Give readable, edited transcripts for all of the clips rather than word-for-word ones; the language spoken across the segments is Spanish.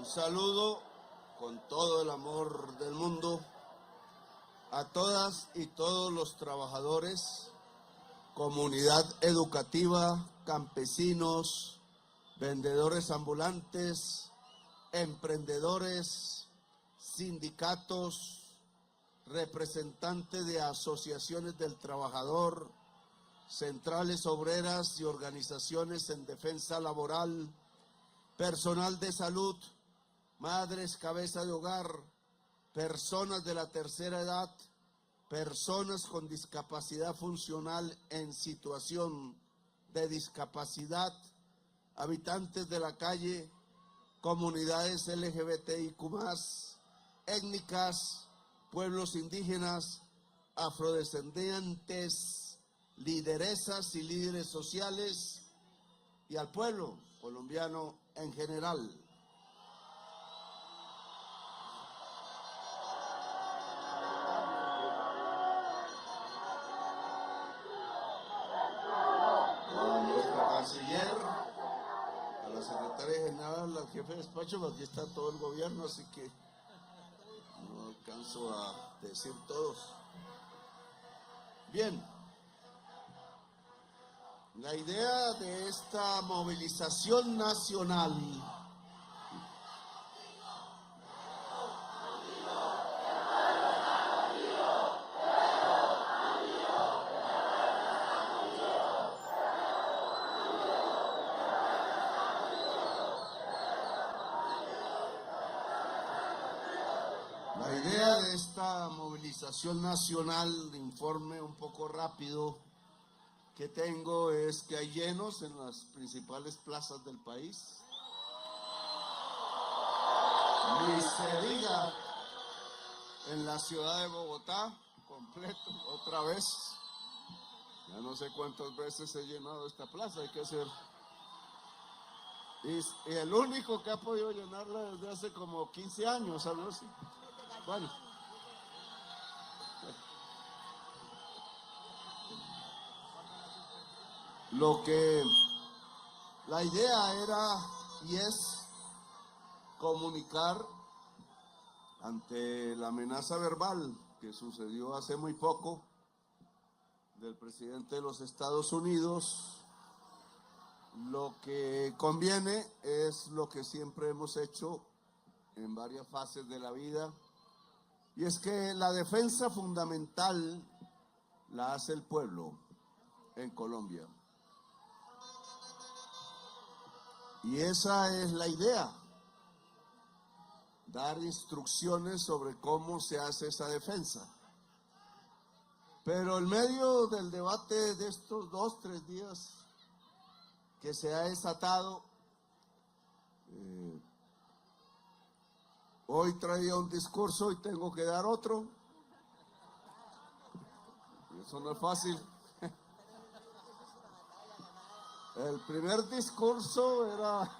Un saludo con todo el amor del mundo a todas y todos los trabajadores, comunidad educativa, campesinos, vendedores ambulantes, emprendedores, sindicatos, representantes de asociaciones del trabajador, centrales obreras y organizaciones en defensa laboral, personal de salud, madres cabeza de hogar, personas de la tercera edad, personas con discapacidad funcional en situación de discapacidad, habitantes de la calle, comunidades LGBTIQ+, étnicas, pueblos indígenas, afrodescendientes, lideresas y líderes sociales, y al pueblo colombiano en general. A nuestra canciller, a la secretaria general, al jefe de despacho, aquí está todo el gobierno, así que no alcanzo a decir todos. Bien, la idea de esta movilización nacional nacional, de informe un poco rápido que tengo, es que hay llenos en las principales plazas del país. Ni se diga en la ciudad de Bogotá, completo, otra vez. Ya no sé cuántas veces he llenado esta plaza, hay que hacer. Y el único que ha podido llenarla desde hace como 15 años, algo así. Bueno. La idea era y es comunicar ante la amenaza verbal que sucedió hace muy poco del presidente de los Estados Unidos. Lo que conviene es lo que siempre hemos hecho en varias fases de la vida, y es que la defensa fundamental la hace el pueblo en Colombia. Y esa es la idea, dar instrucciones sobre cómo se hace esa defensa. Pero en medio del debate de estos 2-3 días que se ha desatado, hoy traía un discurso y tengo que dar otro. Y eso no es fácil. El primer discurso era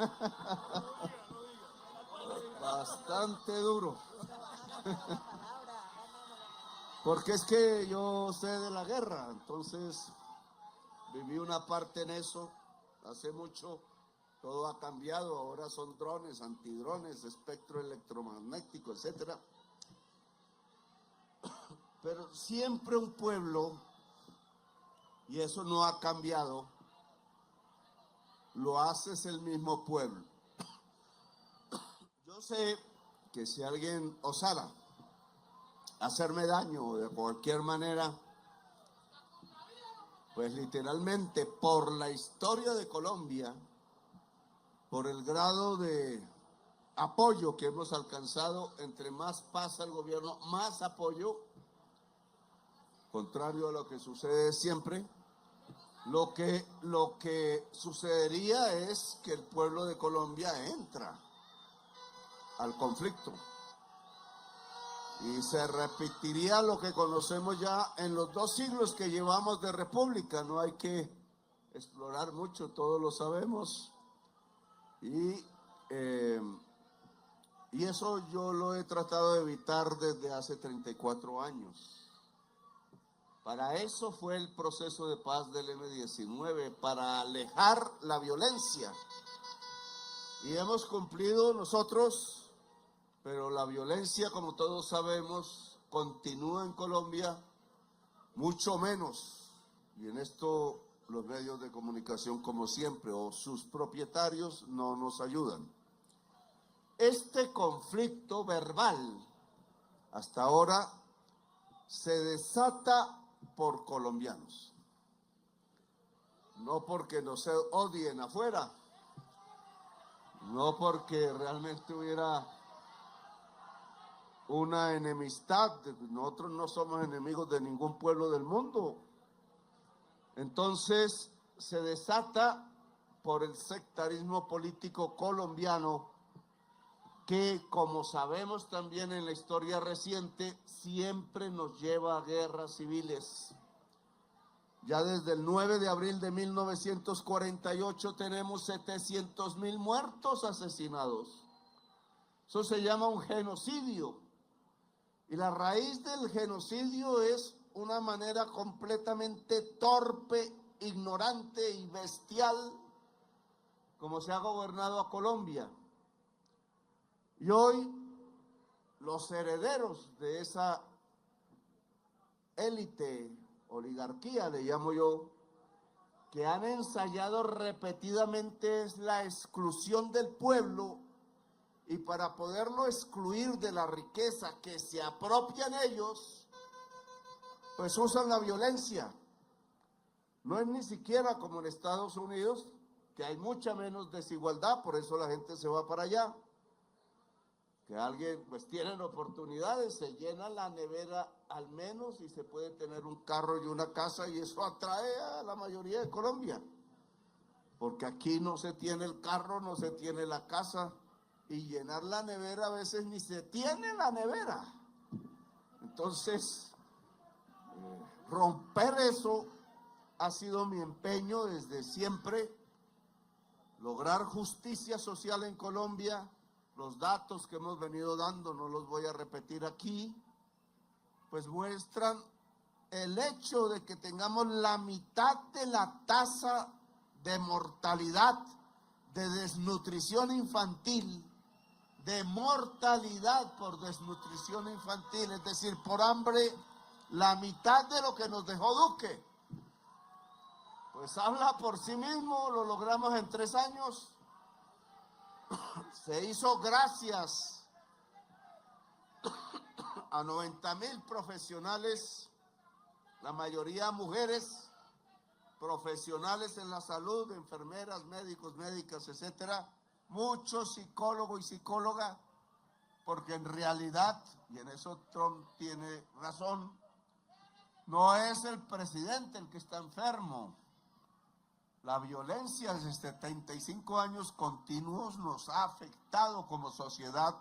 bastante duro. Porque es que yo sé de la guerra, entonces viví una parte en eso hace mucho. Todo ha cambiado, ahora son drones, antidrones, espectro electromagnético, etc. Pero siempre un pueblo, y eso no ha cambiado, lo hace es el mismo pueblo. Yo sé que si alguien osara hacerme daño de cualquier manera, pues literalmente por la historia de Colombia, por el grado de apoyo que hemos alcanzado, entre más pasa el gobierno, más apoyo, contrario a lo que sucede siempre, lo que sucedería es que el pueblo de Colombia entra al conflicto y se repetiría lo que conocemos ya en los 2 siglos que llevamos de república. No hay que explorar mucho, todos lo sabemos, y eso yo lo he tratado de evitar desde hace 34 años. Para eso fue el proceso de paz del M-19, para alejar la violencia. Y hemos cumplido nosotros, pero la violencia, como todos sabemos, continúa en Colombia, mucho menos. Y en esto los medios de comunicación, como siempre, o sus propietarios, no nos ayudan. Este conflicto verbal, hasta ahora, se desata por colombianos. No porque nos odien afuera, no porque realmente hubiera una enemistad. Nosotros no somos enemigos de ningún pueblo del mundo. Entonces se desata por el sectarismo político colombiano que, como sabemos también en la historia reciente, siempre nos lleva a guerras civiles. Ya desde el 9 de abril de 1948 tenemos 700.000 muertos asesinados. Eso se llama un genocidio. Y la raíz del genocidio es una manera completamente torpe, ignorante y bestial como se ha gobernado a Colombia. Y hoy los herederos de esa élite, oligarquía le llamo yo, que han ensayado repetidamente es la exclusión del pueblo, y para poderlo excluir de la riqueza que se apropian ellos, pues usan la violencia. No es ni siquiera como en Estados Unidos, que hay mucha menos desigualdad, por eso la gente se va para allá. Que alguien, pues tienen oportunidades, se llena la nevera al menos y se puede tener un carro y una casa, y eso atrae a la mayoría de Colombia. Porque aquí no se tiene el carro, no se tiene la casa, y llenar la nevera a veces ni se tiene la nevera. Entonces, romper eso ha sido mi empeño desde siempre, lograr justicia social en Colombia. Los datos que hemos venido dando, no los voy a repetir aquí, pues muestran el hecho de que tengamos la mitad de la tasa de mortalidad, de desnutrición infantil, de mortalidad por desnutrición infantil, es decir, por hambre, la mitad de lo que nos dejó Duque. Pues habla por sí mismo, lo logramos en 3 años. Se hizo gracias a 90.000 profesionales, la mayoría mujeres, profesionales en la salud, enfermeras, médicos, médicas, etcétera, muchos psicólogos y psicólogas, porque en realidad, y en eso Trump tiene razón, no es el presidente el que está enfermo. La violencia desde 75 años continuos nos ha afectado como sociedad,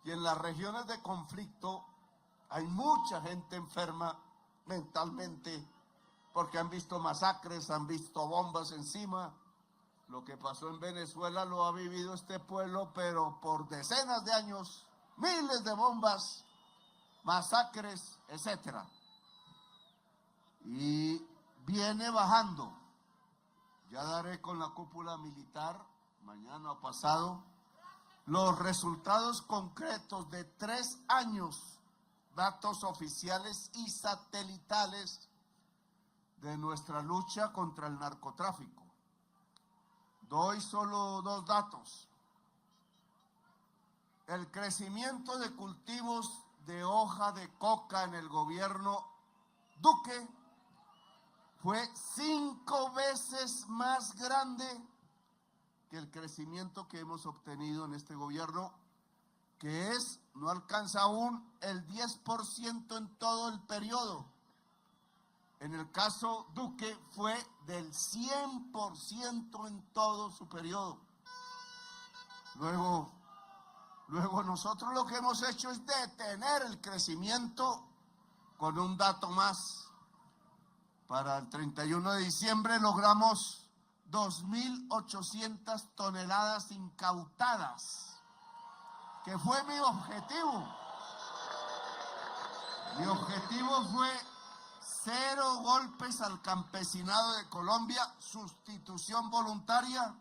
y en las regiones de conflicto hay mucha gente enferma mentalmente porque han visto masacres, han visto bombas encima. Lo que pasó en Venezuela lo ha vivido este pueblo, pero por decenas de años, miles de bombas, masacres, etcétera. Y viene bajando. Ya daré con la cúpula militar, mañana o pasado, los resultados concretos de 3 años, datos oficiales y satelitales de nuestra lucha contra el narcotráfico. Doy solo 2 datos. El crecimiento de cultivos de hoja de coca en el gobierno Duque fue 5 veces más grande que el crecimiento que hemos obtenido en este gobierno, que no alcanza aún el 10% en todo el periodo. En el caso Duque fue del 100% en todo su periodo. Luego nosotros lo que hemos hecho es detener el crecimiento con un dato más. Para el 31 de diciembre logramos 2.800 toneladas incautadas, que fue mi objetivo. Mi objetivo fue 0 golpes al campesinado de Colombia, sustitución voluntaria,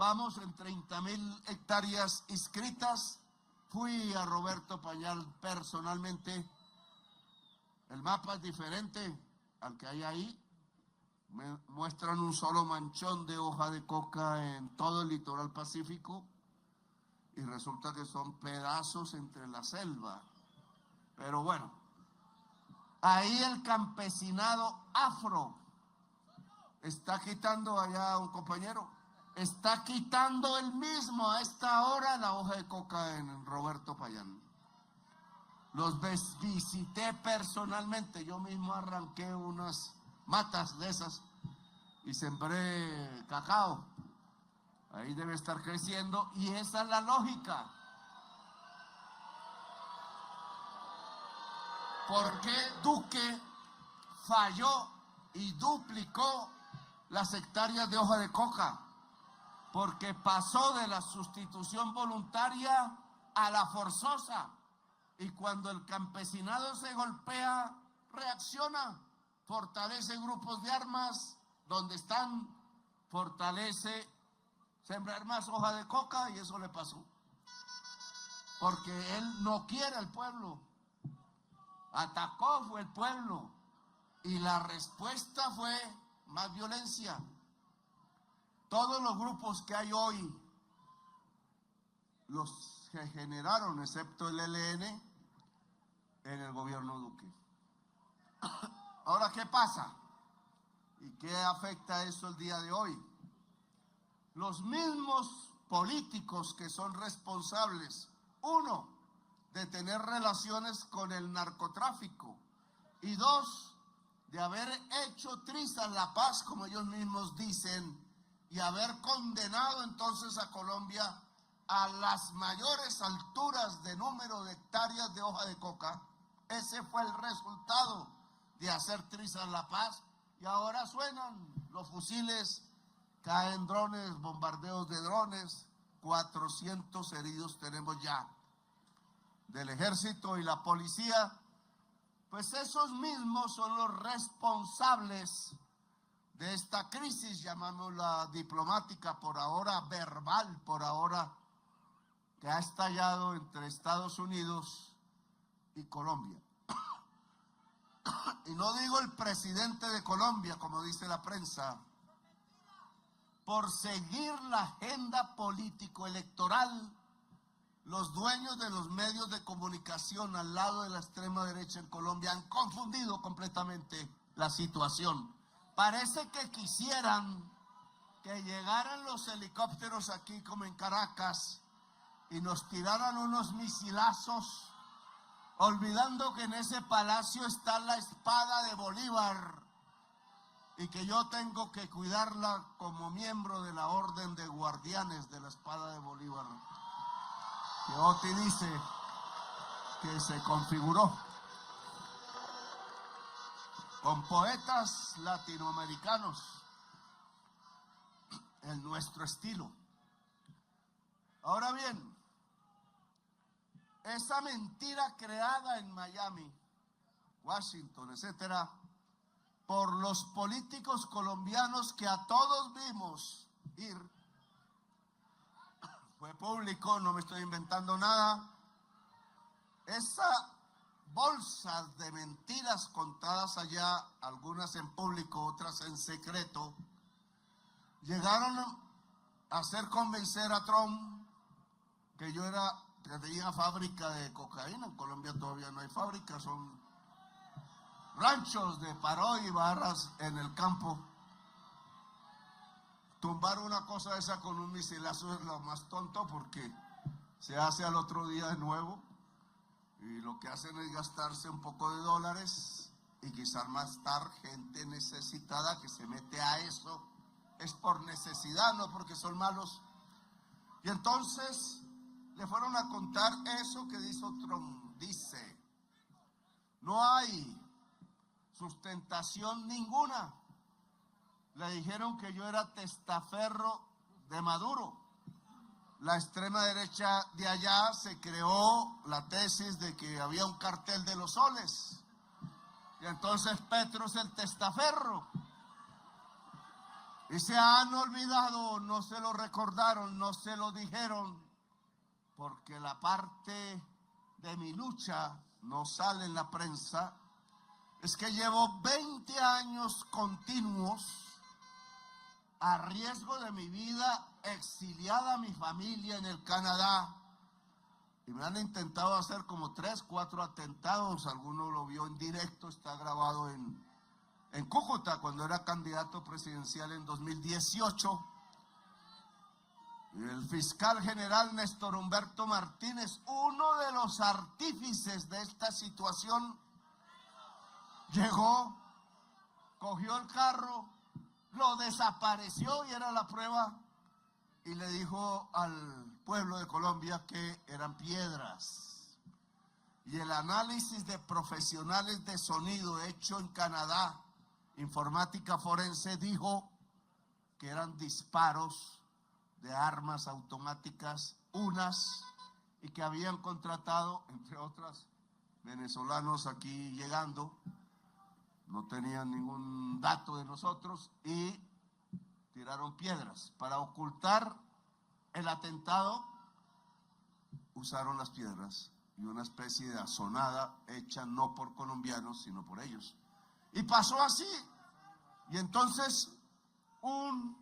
vamos en 30.000 hectáreas inscritas. Fui a Roberto Pañal personalmente. El mapa es diferente al que hay ahí. Me muestran un solo manchón de hoja de coca en todo el litoral pacífico y resulta que son pedazos entre la selva. Pero bueno, ahí el campesinado afro está quitando, allá un compañero, está quitando él mismo a esta hora la hoja de coca en Roberto Payán. Los visité personalmente, yo mismo arranqué unas matas de esas y sembré cacao. Ahí debe estar creciendo y esa es la lógica. ¿Por qué Duque falló y duplicó las hectáreas de hoja de coca? Porque pasó de la sustitución voluntaria a la forzosa. Y cuando el campesinado se golpea, reacciona, fortalece grupos de armas, donde están, fortalece sembrar más hoja de coca y eso le pasó. Porque él no quiere al pueblo. Atacó fue el pueblo y la respuesta fue más violencia. Todos los grupos que hay hoy, los que generaron, excepto el ELN, en el gobierno Duque. Ahora, ¿qué pasa? ¿Y qué afecta eso el día de hoy? Los mismos políticos que son responsables, uno, de tener relaciones con el narcotráfico y dos, de haber hecho trizas la paz, como ellos mismos dicen, y haber condenado entonces a Colombia a las mayores alturas de número de hectáreas de hoja de coca. Ese fue el resultado de hacer trizas la paz y ahora suenan los fusiles, caen drones, bombardeos de drones, 400 heridos tenemos ya del ejército y la policía. Pues esos mismos son los responsables de esta crisis, llamámosla diplomática, por ahora verbal, por ahora, que ha estallado entre Estados Unidos y Colombia. Y no digo el presidente de Colombia, como dice la prensa, por seguir la agenda político-electoral, los dueños de los medios de comunicación al lado de la extrema derecha en Colombia han confundido completamente la situación. Parece que quisieran que llegaran los helicópteros aquí como en Caracas y nos tiraran unos misilazos, olvidando que en ese palacio está la espada de Bolívar y que yo tengo que cuidarla como miembro de la orden de guardianes de la espada de Bolívar, que Oti dice que se configuró con poetas latinoamericanos en nuestro estilo. Ahora bien, esa mentira creada en Miami, Washington, etcétera, por los políticos colombianos que a todos vimos ir, fue público, no me estoy inventando nada. Esa bolsa de mentiras contadas allá, algunas en público, otras en secreto, llegaron a hacer convencer a Trump que que tenía fábrica de cocaína. En Colombia todavía no hay fábrica, son ranchos de paro y barras en el campo. Tumbar una cosa esa con un misilazo es lo más tonto porque se hace al otro día de nuevo y lo que hacen es gastarse un poco de dólares y quizás más tarde gente necesitada que se mete a eso es por necesidad, no porque son malos. Y entonces le fueron a contar eso que dice Trump. Dice, no hay sustentación ninguna. Le dijeron que yo era testaferro de Maduro. La extrema derecha de allá se creó la tesis de que había un cartel de los soles. Y entonces Petro es el testaferro. Y se han olvidado, no se lo recordaron, no se lo dijeron, porque la parte de mi lucha no sale en la prensa. Es que llevo 20 años continuos a riesgo de mi vida, exiliada a mi familia en el Canadá. Y me han intentado hacer como 3, 4 atentados. Alguno lo vio en directo, está grabado en Cúcuta, cuando era candidato presidencial en 2018. Y el fiscal general Néstor Humberto Martínez, uno de los artífices de esta situación, llegó, cogió el carro, lo desapareció y era la prueba, y le dijo al pueblo de Colombia que eran piedras. Y el análisis de profesionales de sonido hecho en Canadá, informática forense, dijo que eran disparos de armas automáticas, unas, y que habían contratado, entre otras, venezolanos aquí llegando, no tenían ningún dato de nosotros y tiraron piedras. Para ocultar el atentado, usaron las piedras y una especie de azonada hecha no por colombianos, sino por ellos. Y pasó así. Y entonces un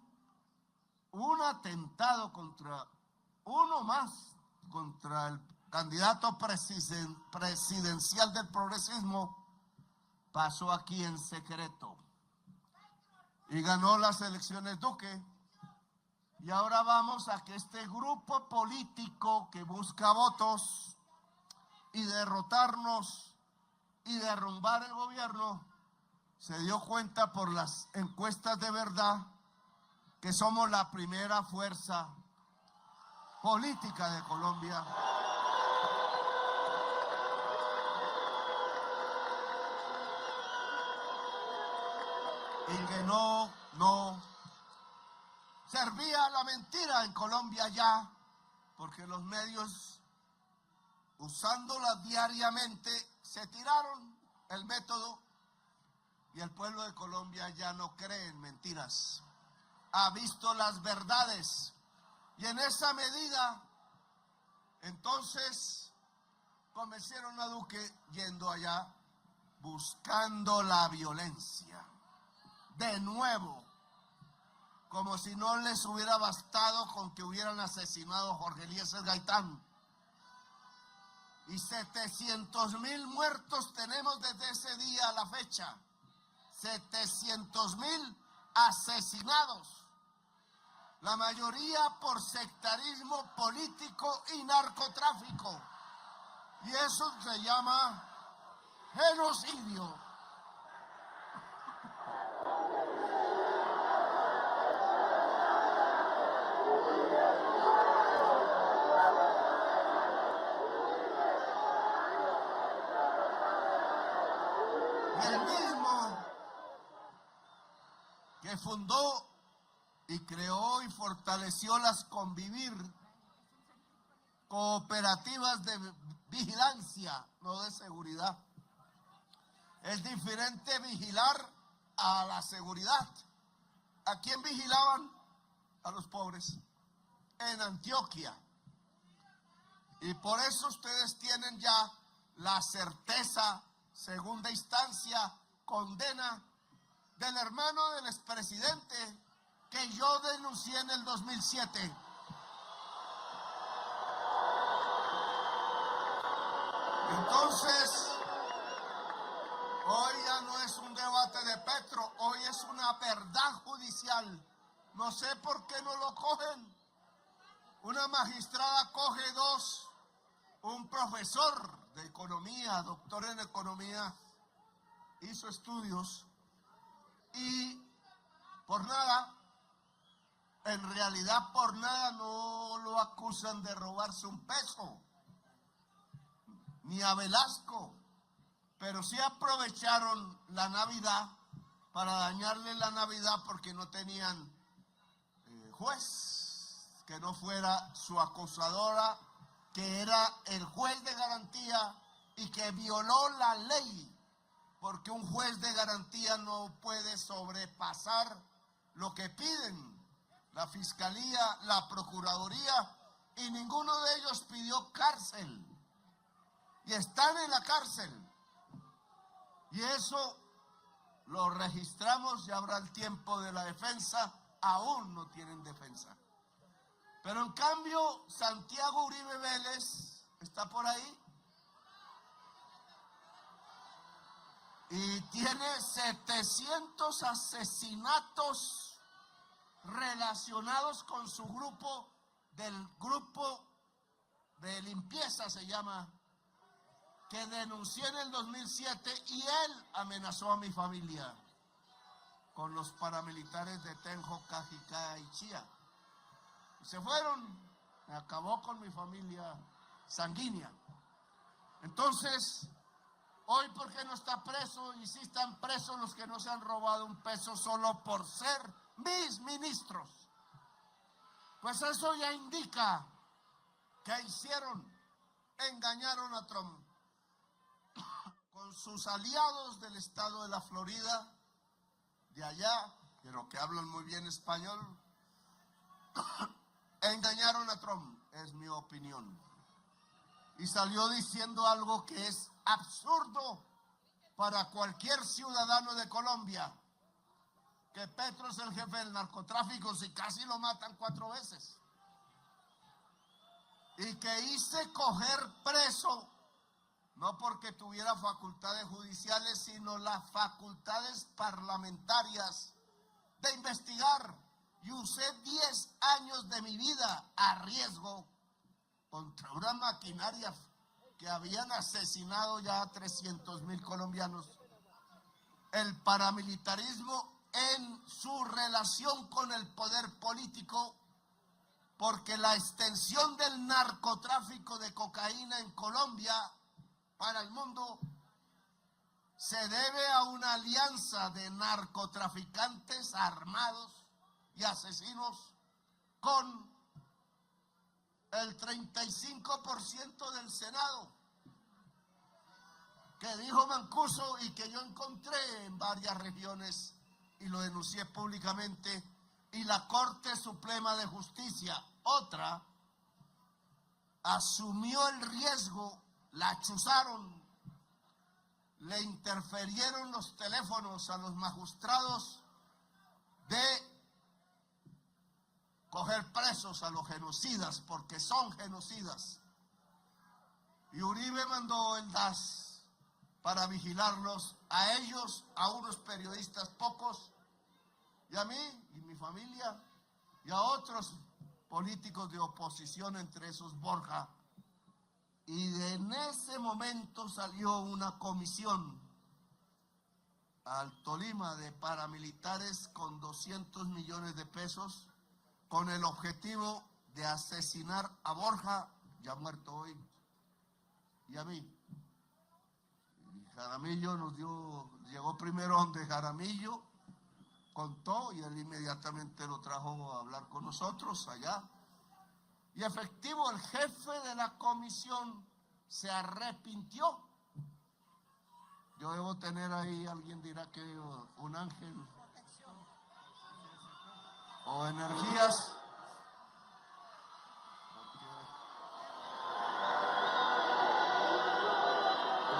atentado contra uno más, contra el candidato presidencial del progresismo, pasó aquí en secreto. Y ganó las elecciones Duque. Y ahora vamos a que este grupo político que busca votos y derrotarnos y derrumbar el gobierno, se dio cuenta por las encuestas de verdad que somos la primera fuerza política de Colombia. Y que no servía la mentira en Colombia ya, porque los medios, usándola diariamente, se tiraron el método y el pueblo de Colombia ya no cree en mentiras. Ha visto las verdades y en esa medida, entonces, convencieron a Duque yendo allá, buscando la violencia. De nuevo, como si no les hubiera bastado con que hubieran asesinado a Jorge Eliezer Gaitán. Y 700.000 muertos tenemos desde ese día a la fecha. 700.000 asesinados. La mayoría por sectarismo político y narcotráfico. Y eso se llama genocidio. El mismo que fundó y creó y fortaleció las Convivir, cooperativas de vigilancia, no de seguridad. Es diferente vigilar a la seguridad. ¿A quién vigilaban? A los pobres. En Antioquia. Y por eso ustedes tienen ya la certeza, segunda instancia, condena del hermano del expresidente que yo denuncié en el 2007. Entonces, hoy ya no es un debate de Petro, hoy es una verdad judicial. No sé por qué no lo cogen. Una magistrada coge 2, un profesor de economía, doctor en economía, hizo estudios y por nada, en realidad por nada no lo acusan de robarse un peso, ni a Velasco, pero sí aprovecharon la Navidad para dañarle la Navidad porque no tenían juez que no fuera su acusadora, que era el juez de garantía y que violó la ley, porque un juez de garantía no puede sobrepasar lo que piden la Fiscalía, la Procuraduría, y ninguno de ellos pidió cárcel. Y están en la cárcel. Y eso lo registramos y habrá el tiempo de la defensa. Aún no tienen defensa. Pero en cambio, Santiago Uribe Vélez está por ahí y tiene 700 asesinatos relacionados con su grupo de limpieza, se llama, que denuncié en el 2007, y él amenazó a mi familia con los paramilitares de Tenjo, Cajicá y Chía. Y se fueron, me acabó con mi familia sanguínea. Entonces, hoy, ¿por qué no está preso? Y sí están presos los que no se han robado un peso solo por ser mis ministros. Pues eso ya indica que hicieron, engañaron a Trump con sus aliados del estado de la Florida, de allá, pero que hablan muy bien español. Engañaron a Trump, es mi opinión. Y salió diciendo algo que es absurdo para cualquier ciudadano de Colombia, que Petro es el jefe del narcotráfico, si casi lo matan 4 veces. Y que hice coger preso, no porque tuviera facultades judiciales, sino las facultades parlamentarias de investigar. Y usé 10 años de mi vida a riesgo contra una maquinaria que habían asesinado ya a 300,000 colombianos. El paramilitarismo en su relación con el poder político, porque la extensión del narcotráfico de cocaína en Colombia para el mundo se debe a una alianza de narcotraficantes armados y asesinos con el 35% del Senado, que dijo Mancuso y que yo encontré en varias regiones y lo denuncié públicamente, y la Corte Suprema de Justicia, otra, asumió el riesgo, la chuzaron, le interfirieron los teléfonos a los magistrados de coger presos a los genocidas, porque son genocidas. Y Uribe mandó el DAS para vigilarlos, a ellos, a unos periodistas pocos, y a mí y mi familia, y a otros políticos de oposición, entre esos Borja. Y en ese momento salió una comisión al Tolima de paramilitares con 200 millones de pesos, con el objetivo de asesinar a Borja, ya muerto hoy, y a mí. Y Jaramillo llegó primero donde Jaramillo, contó, y él inmediatamente lo trajo a hablar con nosotros allá. Y efectivo, el jefe de la comisión se arrepintió. Yo debo tener ahí, alguien dirá que un ángel o energías.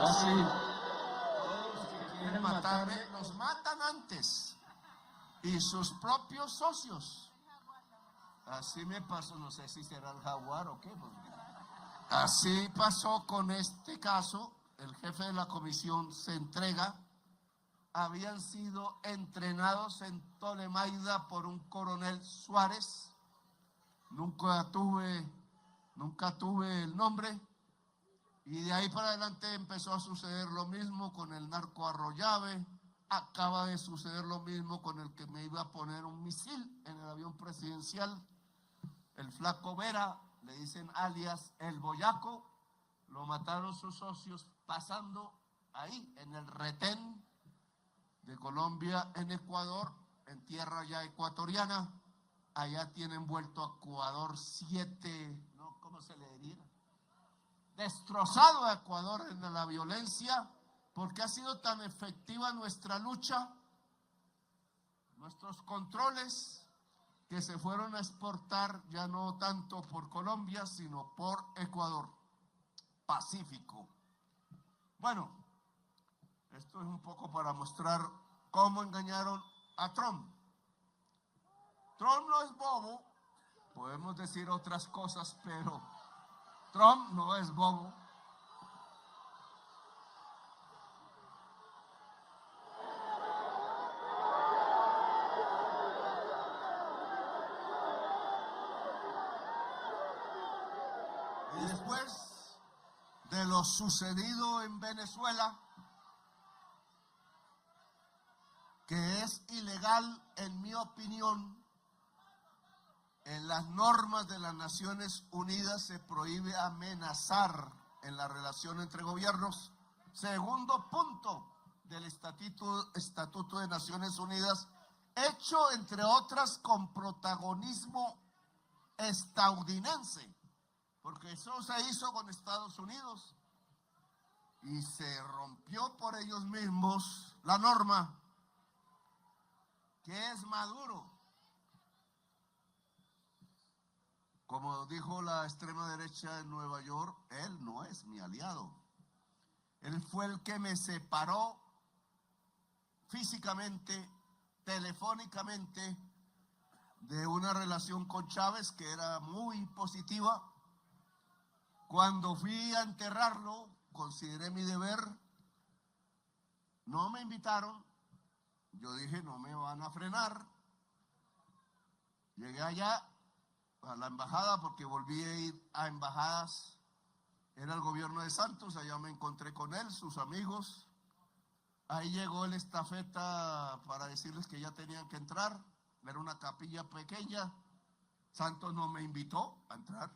Así, todos los que quieren matarme, los matan antes. Y sus propios socios. Así me pasó, no sé si será el jaguar o qué. Así pasó con este caso. El jefe de la comisión se entrega. Habían sido entrenados en Tolemaida por un coronel Suárez. Nunca tuve el nombre. Y de ahí para adelante empezó a suceder lo mismo con el narco Arroyave. Acaba de suceder lo mismo con el que me iba a poner un misil en el avión presidencial. El Flaco Vera, le dicen alias El Boyaco, lo mataron sus socios pasando ahí en el retén de Colombia en Ecuador, en tierra ya ecuatoriana. Allá tienen vuelto a Ecuador 7, ¿no? ¿Cómo se le diría? Destrozado a Ecuador en la violencia, porque ha sido tan efectiva nuestra lucha nuestros controles que se fueron a exportar ya no tanto por Colombia, sino por Ecuador, Pacífico. Bueno, esto es un poco para mostrar cómo engañaron a Trump. Trump no es bobo, podemos decir otras cosas, pero Trump no es bobo. Y después de lo sucedido en Venezuela, que es ilegal en mi opinión, en las normas de las Naciones Unidas se prohíbe amenazar en la relación entre gobiernos. Segundo punto del Estatuto de Naciones Unidas, hecho entre otras con protagonismo estadounidense, porque eso se hizo con Estados Unidos y se rompió por ellos mismos la norma, que es Maduro. Como dijo la extrema derecha en Nueva York, él no es mi aliado. Él fue el que me separó físicamente, telefónicamente, de una relación con Chávez que era muy positiva. Cuando fui a enterrarlo, consideré mi deber. No me invitaron. Yo dije, no me van a frenar. Llegué allá a la embajada porque volví a ir a embajadas. Era el gobierno de Santos, allá me encontré con él, sus amigos. Ahí llegó el estafeta para decirles que ya tenían que entrar. Era una capilla pequeña. Santos no me invitó a entrar.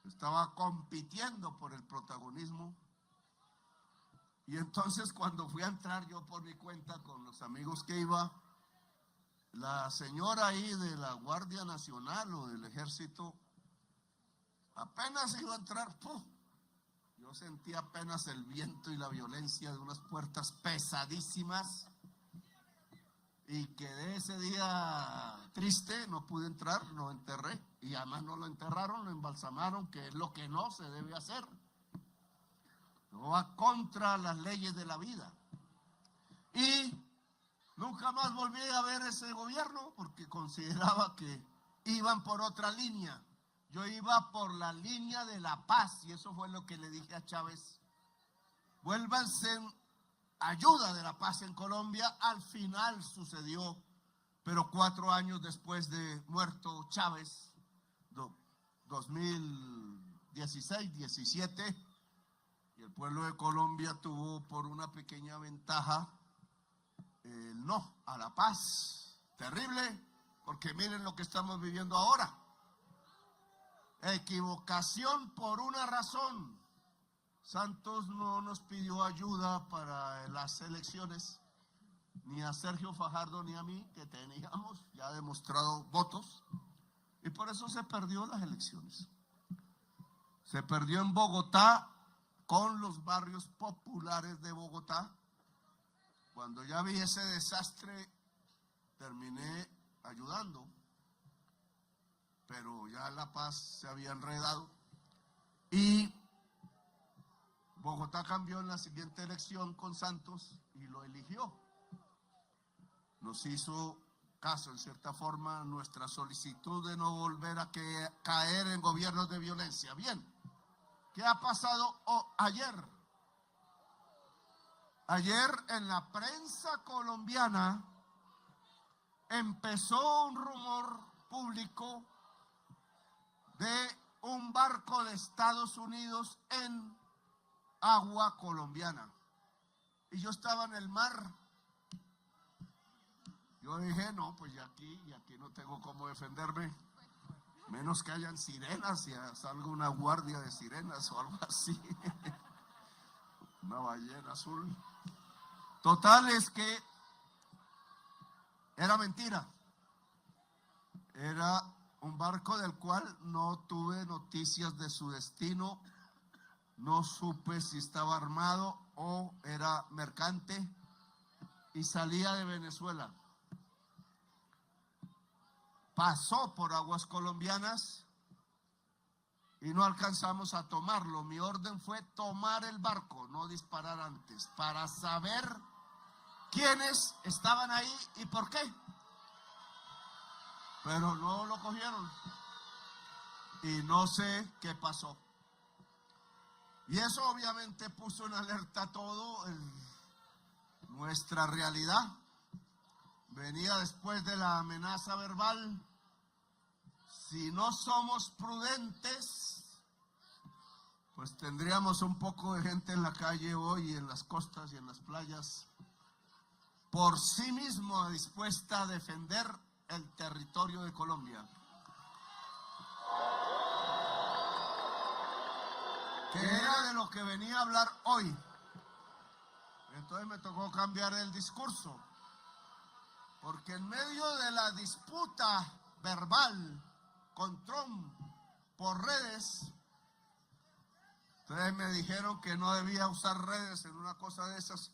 Estaba compitiendo por el protagonismo. Y entonces cuando fui a entrar yo por mi cuenta con los amigos que iba, la señora ahí de la Guardia Nacional o del Ejército, apenas iba a entrar, ¡pum! Yo sentí apenas el viento y la violencia de unas puertas pesadísimas y quedé ese día triste, no pude entrar, lo enterré y además no lo enterraron, lo embalsamaron, que es lo que no se debe hacer. No va contra las leyes de la vida. Y nunca más volví a ver ese gobierno porque consideraba que iban por otra línea. Yo iba por la línea de la paz y eso fue lo que le dije a Chávez. Vuélvanse en ayuda de la paz en Colombia. Al final sucedió, pero 4 años después de muerto Chávez, 2016, 17, y el pueblo de Colombia tuvo por una pequeña ventaja el no a la paz. Terrible, porque miren lo que estamos viviendo ahora. Equivocación por una razón. Santos no nos pidió ayuda para las elecciones, ni a Sergio Fajardo ni a mí, que teníamos ya demostrado votos, y por eso se perdió las elecciones. Se perdió en Bogotá, con los barrios populares de Bogotá. Cuando ya vi ese desastre, terminé ayudando, pero ya La Paz se había enredado y Bogotá cambió en la siguiente elección con Santos y lo eligió. Nos hizo caso, en cierta forma, nuestra solicitud de no volver a caer en gobiernos de violencia. Bien, ¿qué ha pasado ayer? Ayer en la prensa colombiana empezó un rumor público de un barco de Estados Unidos en agua colombiana. Y yo estaba en el mar. Yo dije, no, pues ya aquí no tengo cómo defenderme. Menos que hayan sirenas y salga una guardia de sirenas o algo así. Una ballena azul. Total es que era mentira. Era un barco del cual no tuve noticias de su destino. No supe si estaba armado o era mercante. y salía de Venezuela. Pasó por aguas colombianas y no alcanzamos a tomarlo. Mi orden fue tomar el barco, no disparar antes, para saber quiénes estaban ahí y por qué. Pero no lo cogieron y no sé qué pasó. Y eso obviamente puso en alerta todo nuestra realidad. Venía después de la amenaza verbal. Si no somos prudentes, pues tendríamos un poco de gente en la calle hoy, en las costas y en las playas, por sí mismo dispuesta a defender el territorio de Colombia. Que era de lo que venía a hablar hoy. Entonces me tocó cambiar el discurso, porque en medio de la disputa verbal con Trump por redes, entonces me dijeron que no debía usar redes en una cosa de esas.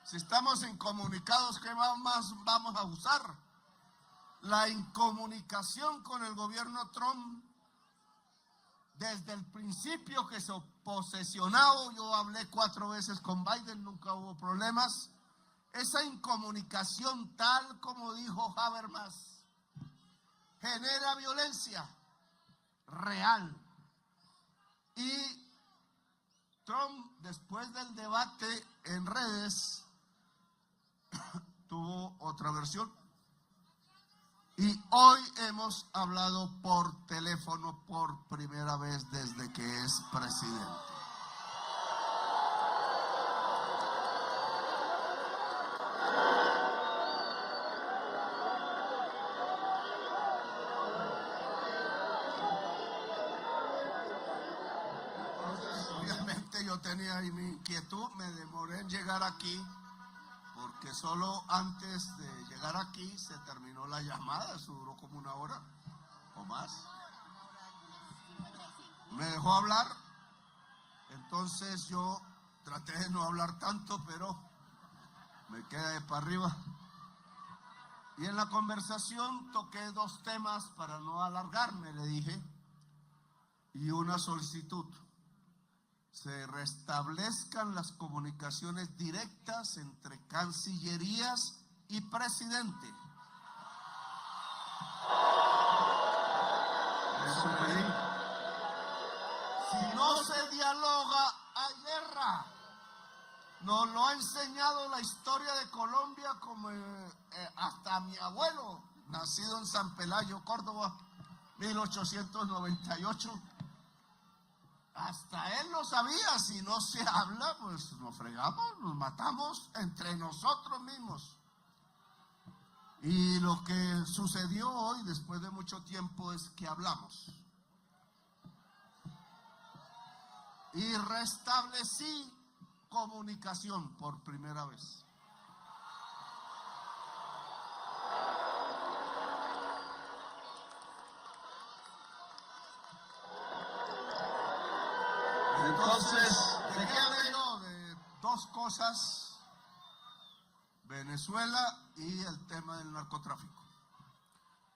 Si estamos incomunicados, ¿qué más vamos a usar? La incomunicación con el gobierno Trump, desde el principio que se posesionó, yo hablé 4 veces con Biden, nunca hubo problemas. Esa incomunicación, tal como dijo Habermas, genera violencia real. Y Trump, después del debate en redes, tuvo otra versión. Y hoy hemos hablado por teléfono por primera vez desde que es presidente. Entonces, obviamente yo tenía ahí mi inquietud, me demoré en llegar aquí, porque solo antes de llegar aquí se terminó la llamada, eso duró como 1 hora o más. Me dejó hablar, entonces yo traté de no hablar tanto, pero me quedé de para arriba. Y en la conversación toqué 2 temas para no alargarme, le dije, y una solicitud. Se restablezcan las comunicaciones directas entre cancillerías y presidente. Eso pedí. Si no se dialoga, hay guerra. Nos lo ha enseñado la historia de Colombia, como hasta mi abuelo, nacido en San Pelayo, Córdoba, 1898. Hasta él lo sabía. Si no se habla, pues nos fregamos, nos matamos entre nosotros mismos. Y lo que sucedió hoy, después de mucho tiempo, es que hablamos. Y restablecí comunicación por primera vez. Entonces, ¿de qué hablé yo? De 2 cosas: Venezuela y el tema del narcotráfico.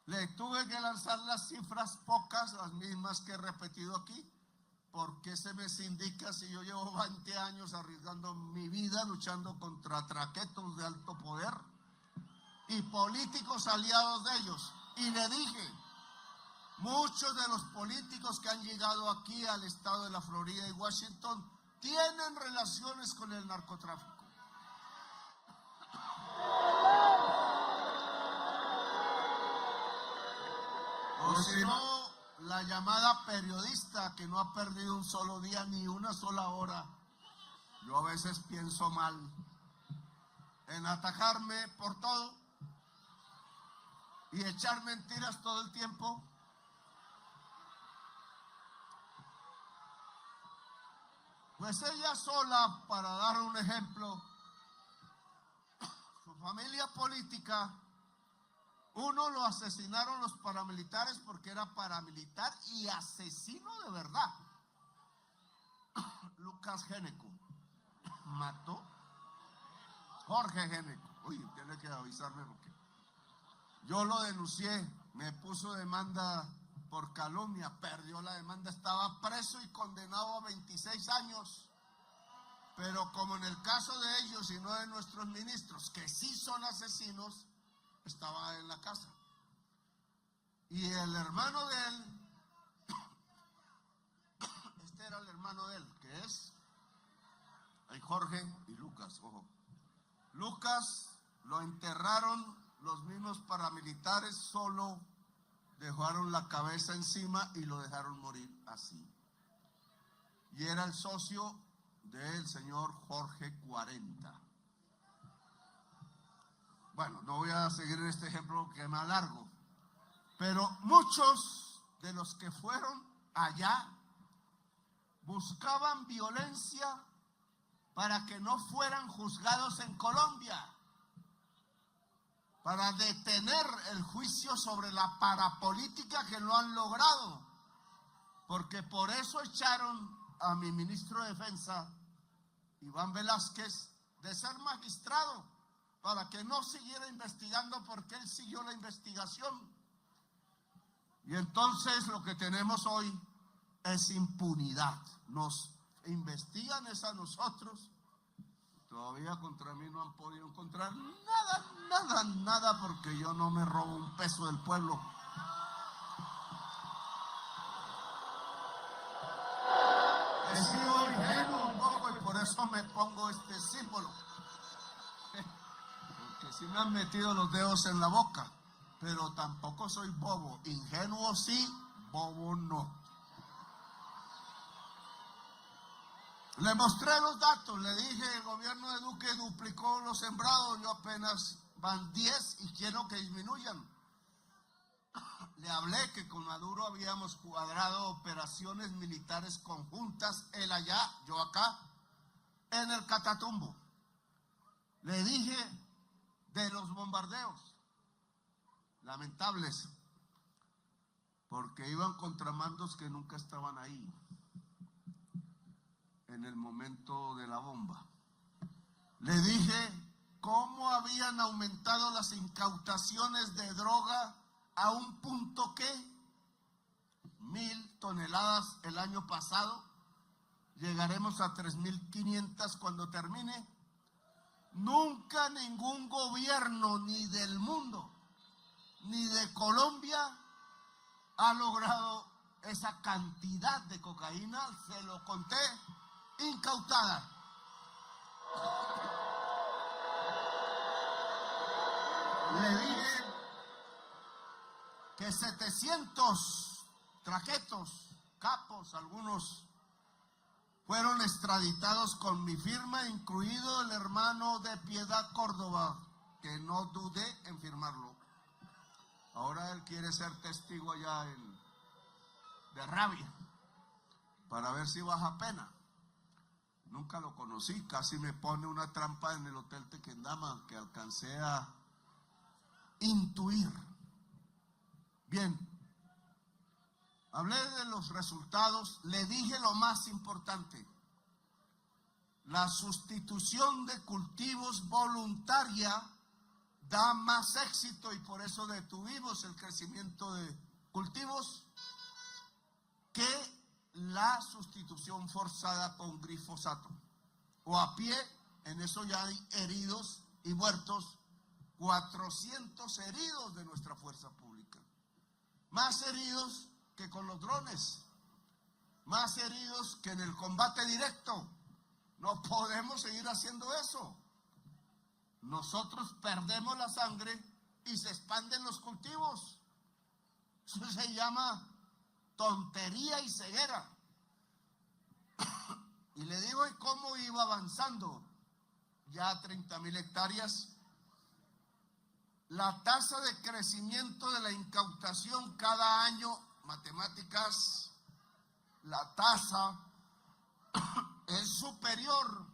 Le tuve que lanzar las cifras, pocas, las mismas que he repetido aquí, porque se me indica si yo llevo 20 años arriesgando mi vida luchando contra traquetos de alto poder y políticos aliados de ellos. Y le dije, muchos de los políticos que han llegado aquí al estado de la Florida y Washington tienen relaciones con el narcotráfico. O si no, la llamada periodista que no ha perdido un solo día ni una sola hora. Yo a veces pienso mal en atacarme por todo y echar mentiras todo el tiempo. Pues ella sola, para dar un ejemplo, su familia política, uno lo asesinaron los paramilitares porque era paramilitar y asesino de verdad. Lucas Géneco mató Jorge Géneco. Uy, tiene que avisarme porque yo lo denuncié, me puso demanda por calumnia, perdió la demanda, estaba preso y condenado a 26 años. Pero como en el caso de ellos y no de nuestros ministros, que sí son asesinos, estaba en la casa. Y el hermano de él, este era el hermano de él, que es Jorge y Lucas, ojo. Lucas lo enterraron los mismos paramilitares, solo dejaron la cabeza encima y lo dejaron morir así. Y era el socio del señor Jorge 40. Bueno, no voy a seguir en este ejemplo que me alargo, pero muchos de los que fueron allá buscaban violencia para que no fueran juzgados en Colombia, para detener el juicio sobre la parapolítica que no han logrado, porque por eso echaron a mi ministro de Defensa, Iván Velázquez, de ser magistrado, para que no siguiera investigando, porque él siguió la investigación. Y entonces lo que tenemos hoy es impunidad. Nos investigan es a nosotros. Todavía contra mí no han podido encontrar nada, porque yo no me robo un peso del pueblo. He sido ingenuo un poco y por eso me pongo este símbolo. Porque sí me han metido los dedos en la boca, pero tampoco soy bobo. Ingenuo sí, bobo no. Le mostré los datos, le dije, el gobierno de Duque duplicó los sembrados, yo apenas van 10 y quiero que disminuyan. Le hablé que con Maduro habíamos cuadrado operaciones militares conjuntas, él allá, yo acá, en el Catatumbo. Le dije de los bombardeos, lamentables, porque iban contramandos que nunca estaban ahí en el momento de la bomba. Le dije cómo habían aumentado las incautaciones de droga a un punto que 1.000 toneladas el año pasado, llegaremos a 3.500 cuando termine. Nunca ningún gobierno, ni del mundo, ni de Colombia, ha logrado esa cantidad de cocaína, se lo conté, incautada. Le dije que 700 traquetos, capos, algunos fueron extraditados con mi firma, incluido el hermano de Piedad Córdoba, que no dudé en firmarlo. Ahora él quiere ser testigo allá de Rabia, para ver si baja pena. Nunca lo conocí, casi me pone una trampa en el Hotel Tequendama que alcancé a intuir. Bien, hablé de los resultados, le dije lo más importante. La sustitución de cultivos voluntaria da más éxito y por eso detuvimos el crecimiento de cultivos que la sustitución forzada con glifosato. O a pie, en eso ya hay heridos y muertos, 400 heridos de nuestra fuerza pública. Más heridos que con los drones, más heridos que en el combate directo. No podemos seguir haciendo eso. Nosotros perdemos la sangre y se expanden los cultivos. Eso se llama tontería y ceguera. Y le digo cómo iba avanzando. Ya 30.000 hectáreas. La tasa de crecimiento de la incautación cada año, matemáticas, la tasa es superior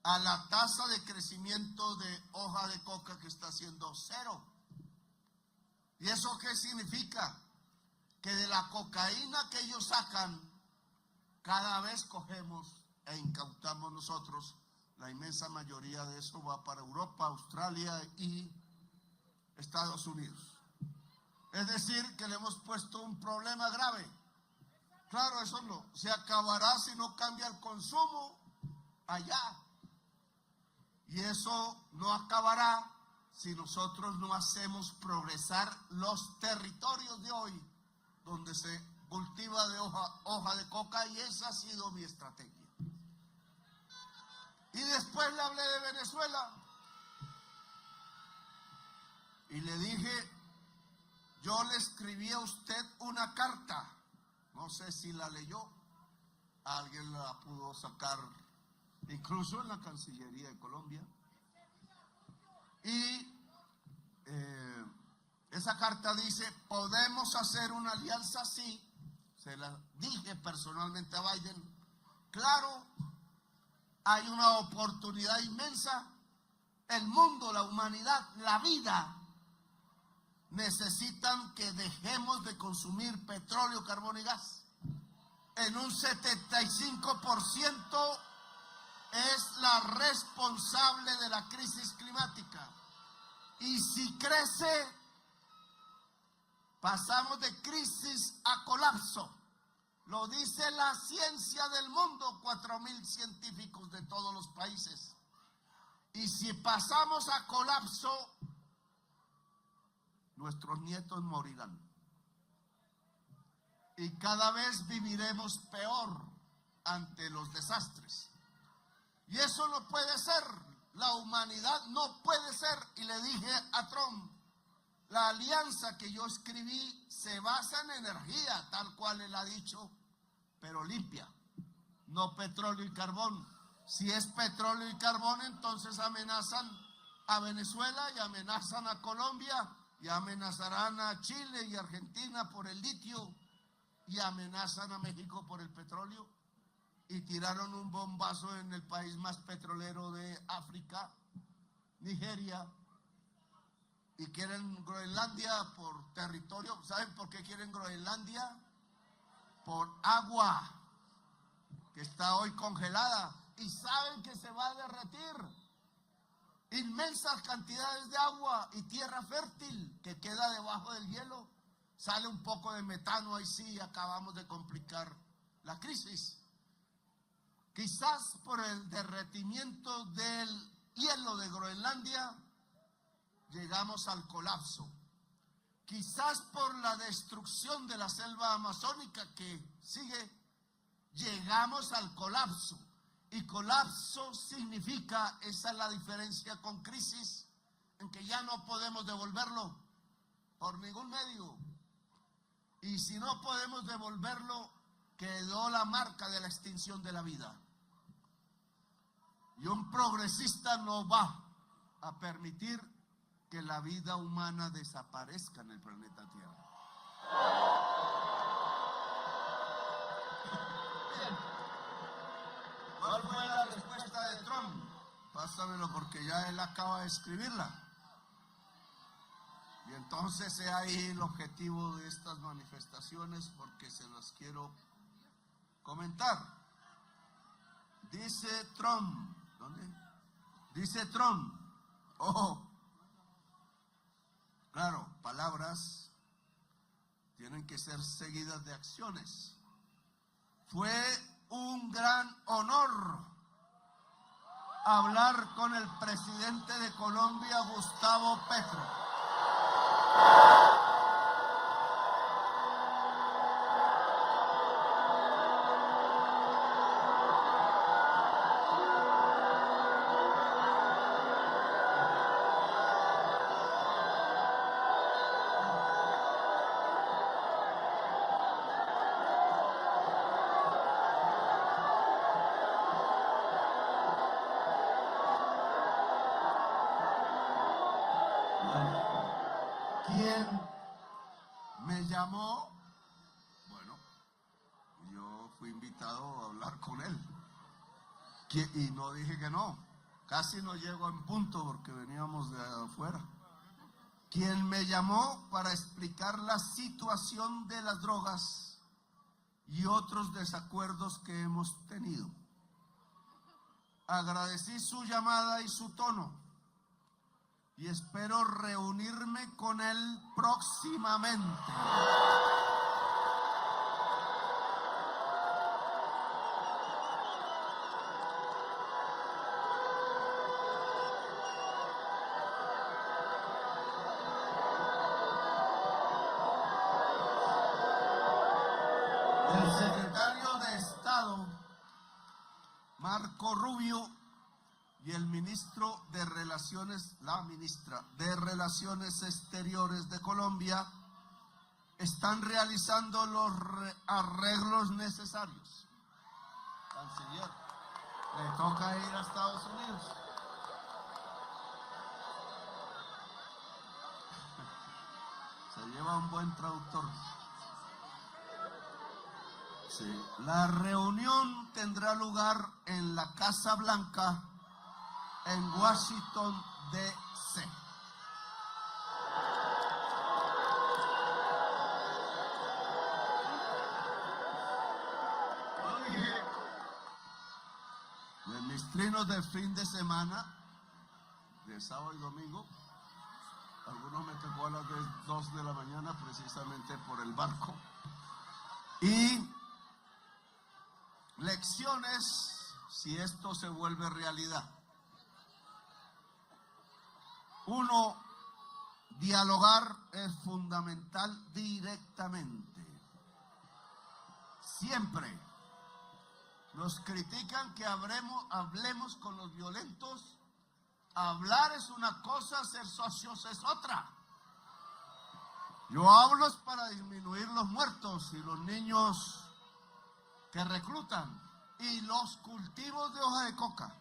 a la tasa de crecimiento de hoja de coca, que está siendo 0. ¿Y eso qué significa? Que de la cocaína que ellos sacan, cada vez cogemos e incautamos nosotros la inmensa mayoría de eso va para Europa, Australia y Estados Unidos. Es decir, que le hemos puesto un problema grave. Claro, eso no se acabará si no cambia el consumo allá. Y eso no acabará si nosotros no hacemos progresar los territorios de hoy, donde se cultiva de hoja de coca, y esa ha sido mi estrategia. Y después le hablé de Venezuela y le dije, yo le escribí a usted una carta, no sé si la leyó, alguien la pudo sacar incluso en la Cancillería de Colombia, y esa carta dice, podemos hacer una alianza, sí, se la dije personalmente a Biden, claro, hay una oportunidad inmensa, el mundo, la humanidad, la vida, necesitan que dejemos de consumir petróleo, carbón y gas. En un 75% es la responsable de la crisis climática. Y si crece, pasamos de crisis a colapso. Lo dice la ciencia del mundo, 4.000 científicos de todos los países. Y si pasamos a colapso, nuestros nietos morirán. Y cada vez viviremos peor ante los desastres. Y eso no puede ser. La humanidad no puede ser. Y le dije a Trump, la alianza que yo escribí se basa en energía, tal cual él ha dicho, pero limpia, no petróleo y carbón. Si es petróleo y carbón, entonces amenazan a Venezuela y amenazan a Colombia y amenazarán a Chile y Argentina por el litio y amenazan a México por el petróleo, y tiraron un bombazo en el país más petrolero de África, Nigeria, y quieren Groenlandia por territorio. ¿Saben por qué quieren Groenlandia? Por agua, que está hoy congelada, y saben que se va a derretir. Inmensas cantidades de agua y tierra fértil que queda debajo del hielo. Sale un poco de metano, ahí sí acabamos de complicar la crisis. Quizás por el derretimiento del hielo de Groenlandia llegamos al colapso. Quizás por la destrucción de la selva amazónica que sigue, llegamos al colapso. Y colapso significa, esa es la diferencia con crisis, en que ya no podemos devolverlo por ningún medio. Y si no podemos devolverlo, quedó la marca de la extinción de la vida. Y un progresista no va a permitir que la vida humana desaparezca en el planeta Tierra. ¿Cuál fue la respuesta de Trump? Pásamelo porque ya él acaba de escribirla. Y entonces he ahí el objetivo de estas manifestaciones, porque se las quiero comentar. Dice Trump, ¿dónde? Dice Trump, ojo, claro, palabras tienen que ser seguidas de acciones. Fue un gran honor hablar con el presidente de Colombia, Gustavo Petro. ¿Quién me llamó? Bueno, yo fui invitado a hablar con él y no dije que no. Casi no llego en punto porque veníamos de afuera. Quien me llamó para explicar la situación de las drogas y otros desacuerdos que hemos tenido. agradecí su llamada y su tono y espero reunirme con él próximamente. El secretario de Estado, Marco Rubio, y el ministro de la ministra de Relaciones Exteriores de Colombia están realizando los arreglos necesarios. Canciller, le toca ir a Estados Unidos. Se lleva un buen traductor. Sí. La reunión tendrá lugar en la Casa Blanca, en Washington, D.C. En mis trinos de fin de semana, de sábado y domingo, algunos me tocó a las 2 de la mañana precisamente por el barco. Y lecciones si esto se vuelve realidad. Uno, dialogar es fundamental directamente. Siempre nos critican que hablemos con los violentos. Hablar es una cosa, ser socios es otra. Yo hablo es para disminuir los muertos y los niños que reclutan y los cultivos de hoja de coca.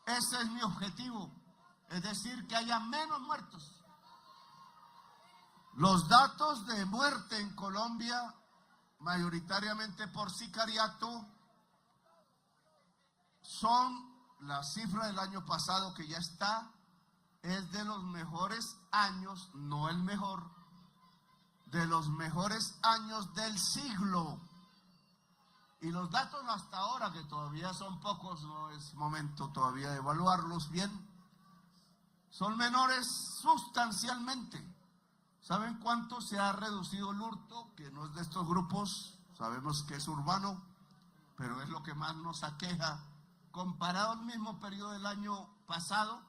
Ese es mi objetivo, es decir, que haya menos muertos. Los datos de muerte en Colombia, mayoritariamente por sicariato, son la cifra del año pasado que ya está, es de los mejores años, no el mejor, de los mejores años del siglo. Y los datos hasta ahora, que todavía son pocos, no es momento todavía de evaluarlos bien, son menores sustancialmente. ¿Saben cuánto se ha reducido el hurto? Que no es de estos grupos, sabemos que es urbano, pero es lo que más nos aqueja. Comparado al mismo periodo del año pasado,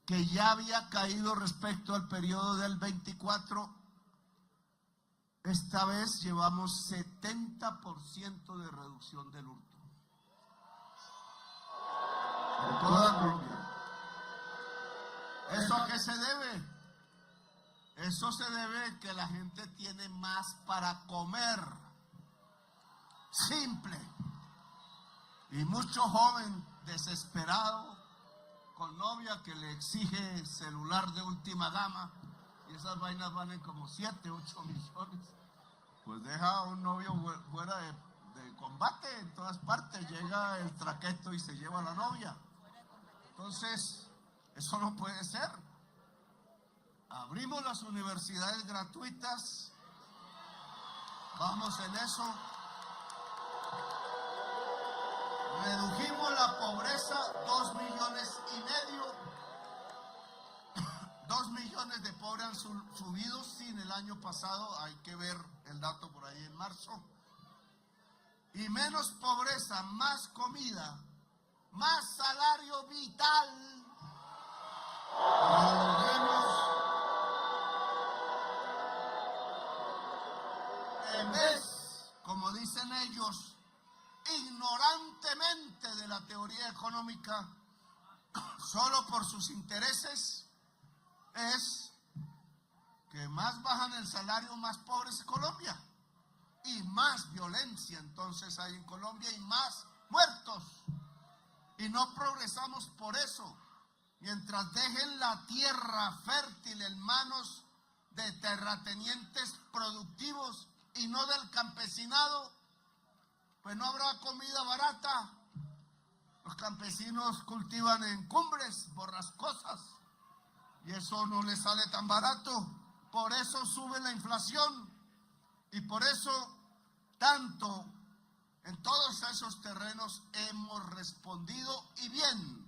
que ya había caído respecto al periodo del 24, esta vez llevamos 70% de reducción del hurto. En toda Colombia. ¿Eso a qué se debe? Eso se debe a que la gente tiene más para comer. Simple. Y mucho joven desesperado con novia que le exige celular de última gama y esas vainas valen como 7, 8 millones. Pues deja a un novio fuera de combate en todas partes, llega el traqueto y se lleva a la novia. Entonces, eso no puede ser. Abrimos las universidades gratuitas, vamos en eso. Redujimos la pobreza, 2,5 millones. 2 millones de pobres han subido sin el año pasado, hay que ver el dato por ahí en marzo. Y menos pobreza, más comida, más salario vital. En vez, como dicen ellos, ignorantemente de la teoría económica, solo por sus intereses, es que más bajan el salario, más pobre es Colombia. Y más violencia entonces hay en Colombia y más muertos. Y no progresamos por eso. Mientras dejen la tierra fértil en manos de terratenientes productivos y no del campesinado, pues no habrá comida barata. Los campesinos cultivan en cumbres borrascosas y eso no les sale tan barato. Por eso sube la inflación y por eso tanto En todos esos terrenos hemos respondido y bien.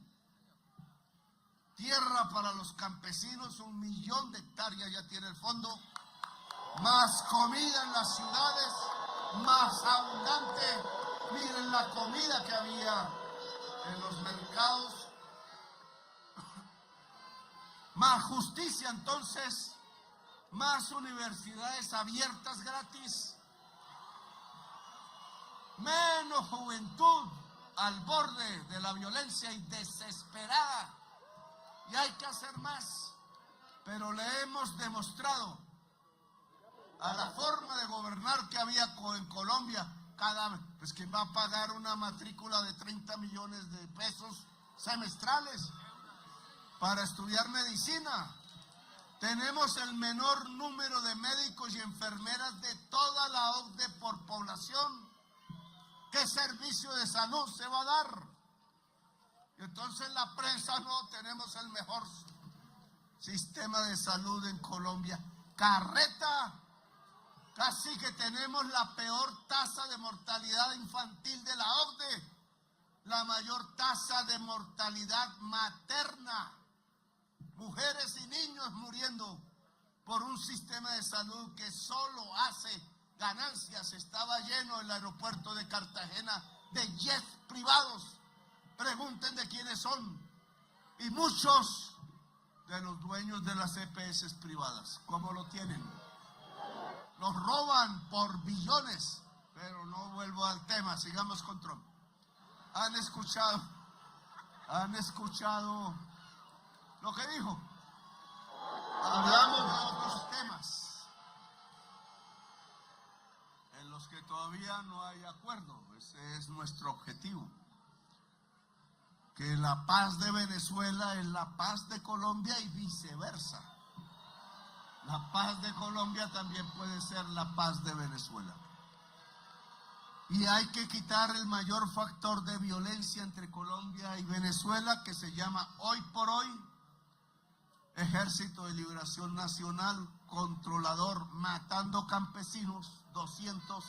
Tierra para los campesinos, 1 millón de hectáreas ya tiene el fondo. Más comida en las ciudades, más abundante. Miren la comida que había en los mercados. Más justicia entonces, más universidades abiertas gratis. Menos juventud al borde de la violencia y desesperada. Y hay que hacer más. Pero le hemos demostrado a la forma de gobernar que había en Colombia, pues ¿quién va a pagar una matrícula de 30 millones de pesos semestrales para estudiar medicina? Tenemos el menor número de médicos y enfermeras de toda la OCDE por población. ¿Qué servicio de salud se va a dar? Y entonces la prensa no, tenemos el mejor sistema de salud en Colombia. Carreta, casi que tenemos la peor tasa de mortalidad infantil de la OCDE, la mayor tasa de mortalidad materna, mujeres y niños muriendo por un sistema de salud que solo hace ganancias. Estaba lleno el aeropuerto de Cartagena de jets privados. Pregunten de quiénes son. Y muchos de los dueños de las EPS privadas, ¿cómo lo tienen? Los roban por billones. Pero no vuelvo al tema, sigamos con Trump. ¿Han escuchado lo que dijo? Hablamos de otros temas en los que todavía no hay acuerdo. Ese es nuestro objetivo. Que la paz de Venezuela es la paz de Colombia y viceversa. La paz de Colombia también puede ser la paz de Venezuela. Y hay que quitar el mayor factor de violencia entre Colombia y Venezuela, que se llama hoy por hoy Ejército de Liberación Nacional controlador, matando campesinos, 200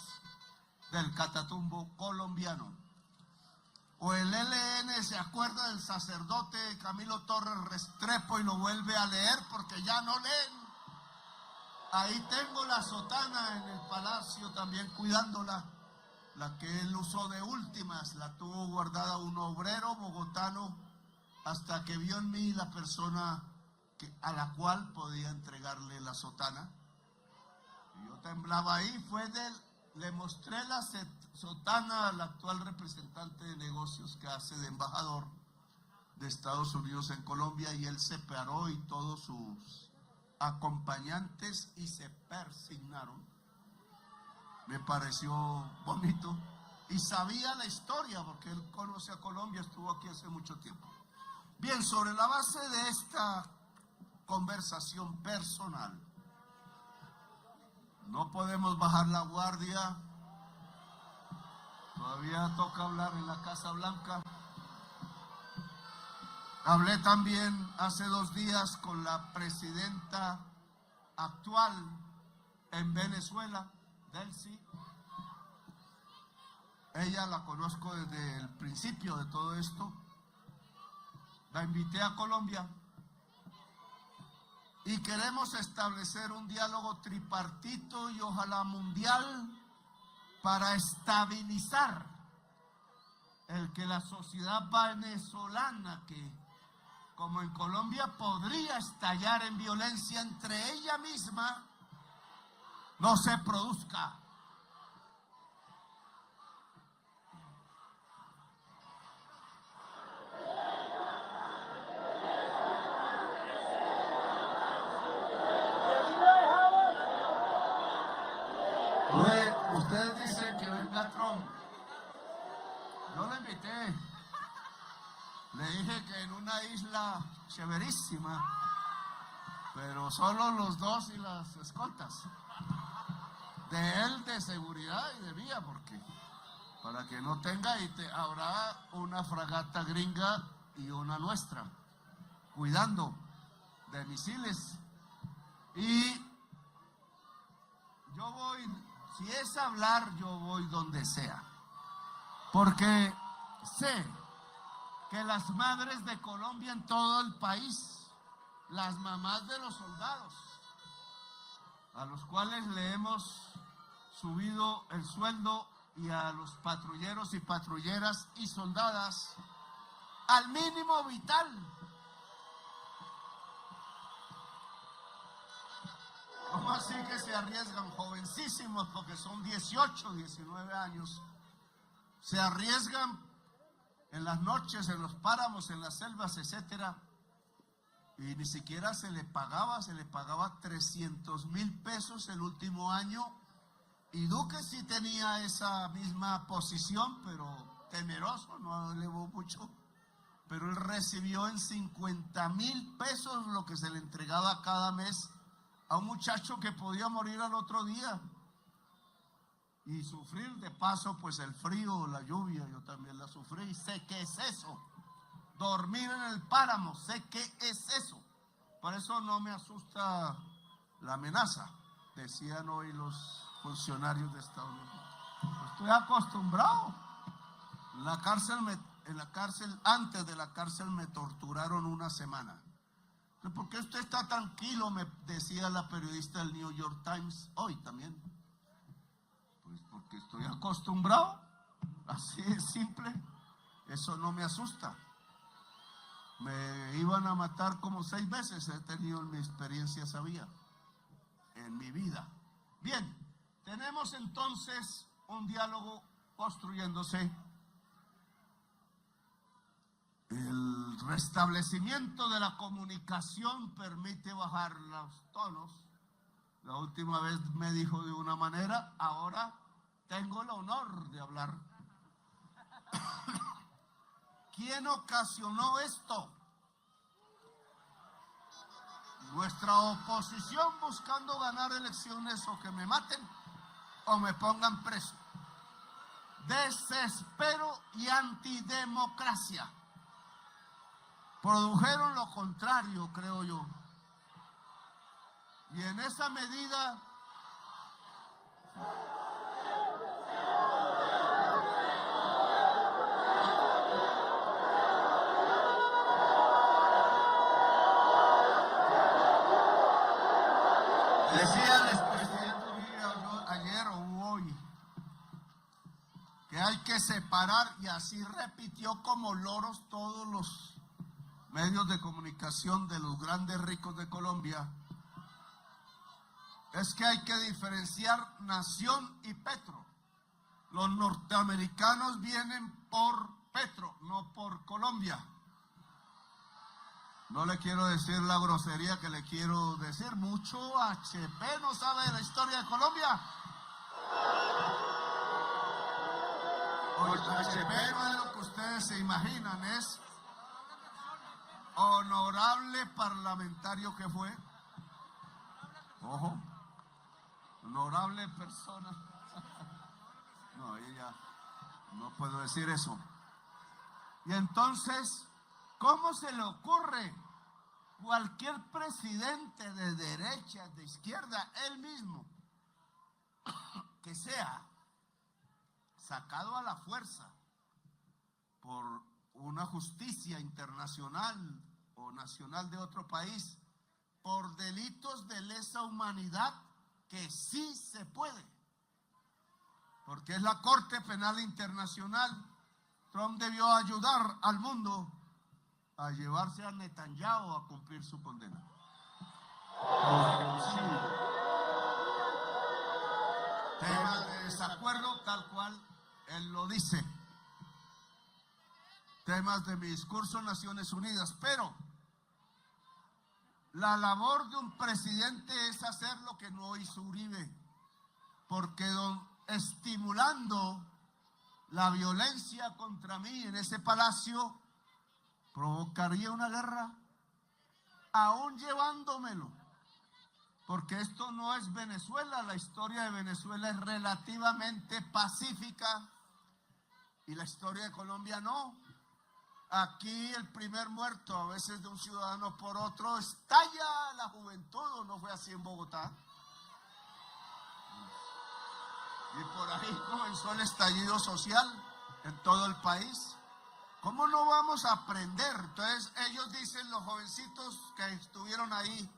del Catatumbo colombiano. O el ELN se acuerda del sacerdote Camilo Torres Restrepo y lo vuelve a leer porque ya no leen. Ahí tengo la sotana en el palacio también cuidándola, la que él usó de últimas, la tuvo guardada un obrero bogotano hasta que vio en mí la persona a la cual podía entregarle la sotana. Y yo temblaba ahí, le mostré la sotana al actual representante de negocios que hace de embajador de Estados Unidos en Colombia, y él se paró y todos sus acompañantes y se persignaron. Me pareció bonito y sabía la historia porque él conoce a Colombia, estuvo aquí hace mucho tiempo. Bien, sobre la base de esta conversación personal, no podemos bajar la guardia. Todavía toca hablar en la Casa Blanca. Hablé también hace 2 días con la presidenta actual en Venezuela, Delcy. Ella la conozco desde el principio de todo esto. La invité a Colombia y queremos establecer un diálogo tripartito y ojalá mundial para estabilizar el que la sociedad venezolana, que como en Colombia podría estallar en violencia entre ella misma, no se produzca. Ustedes dicen que venga Trump. Yo lo invité. Le dije que en una isla chéverísima, pero solo los 2 y las escoltas. De él, de seguridad y de vía, porque para que no tenga, habrá una fragata gringa y una nuestra, cuidando de misiles. Y yo voy, si es hablar, yo voy donde sea. porque sé que las madres de Colombia en todo el país, las mamás de los soldados, a los cuales le hemos subido el sueldo, y a los patrulleros y patrulleras y soldadas al mínimo vital. ¿Cómo así que se arriesgan? Jovencísimos, porque son 18, 19 años. Se arriesgan en las noches, en los páramos, en las selvas, etcétera. Y ni siquiera se le pagaba 300,000 pesos el último año. Y Duque sí tenía esa misma posición, pero temeroso, no elevó mucho. Pero él recibió en 50,000 pesos lo que se le entregaba cada mes a un muchacho que podía morir al otro día. Y sufrir de paso, pues el frío, la lluvia, yo también la sufrí y sé qué es eso. Dormir en el páramo, sé qué es eso. Por eso no me asusta la amenaza, decían hoy los funcionarios de Estados Unidos. Estoy acostumbrado. En la cárcel, antes de la cárcel me torturaron una semana. ¿Por qué usted está tranquilo?, me decía la periodista del New York Times hoy también. Pues porque estoy acostumbrado, así es simple. Eso no me asusta. Me iban a matar como 6 veces, he tenido en mi experiencia, sabía, en mi vida. Bien, tenemos entonces un diálogo construyéndose. El restablecimiento de la comunicación permite bajar los tonos. La última vez me dijo de una manera, ahora tengo el honor de hablar. ¿Quién ocasionó esto? Nuestra oposición buscando ganar elecciones, o que me maten o me pongan preso. Desespero y antidemocracia produjeron lo contrario, creo yo. Y en esa medida decía el expresidente ayer o hoy que hay que separar, y así repitió como loros todos los medios de comunicación de los grandes ricos de Colombia. Es que hay que diferenciar nación y petro. Los norteamericanos vienen por petro, no por Colombia. No le quiero decir la grosería que le quiero decir. Mucho HP no sabe de la historia de Colombia. HP no es lo que ustedes se imaginan, es honorable parlamentario que fue. Ojo, honorable persona. No, ella no puedo decir eso. Y entonces, ¿cómo se le ocurre cualquier presidente de derecha, de izquierda, él mismo, que sea sacado a la fuerza por una justicia internacional o nacional de otro país por delitos de lesa humanidad, que sí se puede, porque es la Corte Penal Internacional? Trump debió ayudar al mundo a llevarse a Netanyahu a cumplir su condena. Sí. Tema de desacuerdo, tal cual él lo dice. Temas de mi discurso en Naciones Unidas, pero la labor de un presidente es hacer lo que no hizo Uribe, porque estimulando la violencia contra mí en ese palacio provocaría una guerra, aún llevándomelo, porque esto no es Venezuela. La historia de Venezuela es relativamente pacífica y la historia de Colombia no. Aquí el primer muerto, a veces de un ciudadano por otro, estalla la juventud, ¿o no fue así en Bogotá? Y por ahí comenzó el estallido social. en todo el país. ¿Cómo no vamos a aprender? Entonces ellos dicen, los jovencitos que estuvieron ahí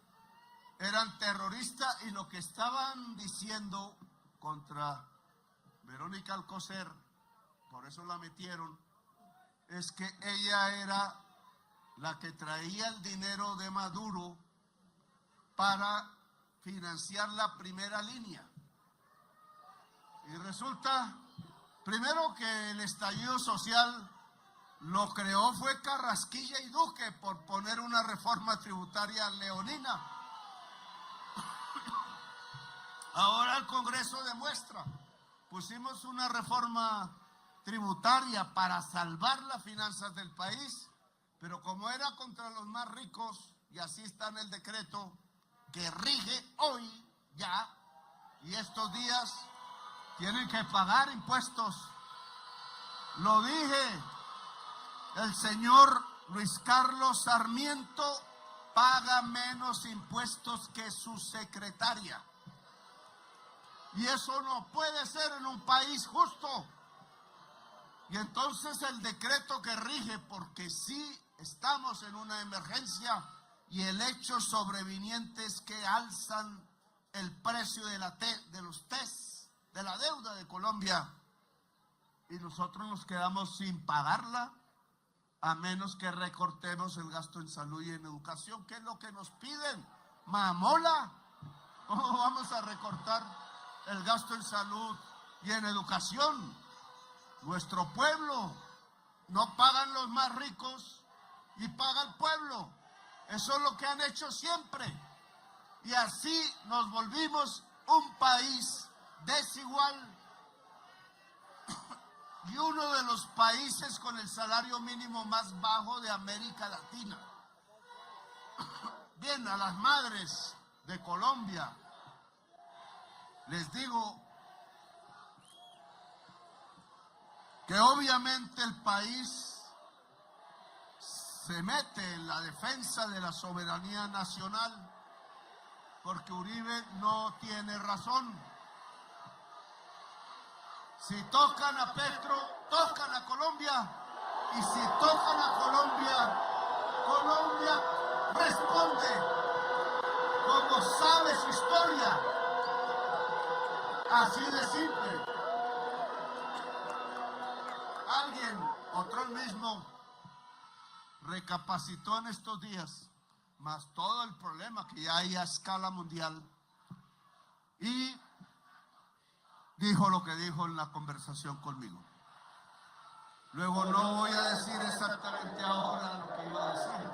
eran terroristas, y lo que estaban diciendo contra Verónica Alcocer, por eso la metieron, es que ella era la que traía el dinero de Maduro para financiar la primera línea. Y resulta, primero, que el estallido social lo creó fue Carrasquilla y Duque por poner una reforma tributaria leonina. Ahora el Congreso demuestra, pusimos una reforma tributaria para salvar las finanzas del país, pero como era contra los más ricos, y así está en el decreto que rige hoy ya, y estos días tienen que pagar impuestos. Lo dije, el señor Luis Carlos Sarmiento paga menos impuestos que su secretaria. Y eso no puede ser en un país justo. Y entonces el decreto que rige, porque sí estamos en una emergencia y el hecho sobreviniente es que alzan el precio de los TES, de la deuda de Colombia, y nosotros nos quedamos sin pagarla, a menos que recortemos el gasto en salud y en educación, que es lo que nos piden. Mamola, ¿cómo vamos a recortar el gasto en salud y en educación? Nuestro pueblo, no pagan los más ricos y paga el pueblo. Eso es lo que han hecho siempre. Y así nos volvimos un país desigual y uno de los países con el salario mínimo más bajo de América Latina. Bien, a las madres de Colombia les digo que obviamente el país se mete en la defensa de la soberanía nacional, porque Uribe no tiene razón. Si tocan a Petro, tocan a Colombia, y si tocan a Colombia, Colombia responde como sabe su historia. Así de simple. Alguien, otro mismo, recapacitó en estos días, más todo el problema que ya hay a escala mundial, y dijo lo que dijo en la conversación conmigo. Luego no voy a decir exactamente ahora lo que iba a decir.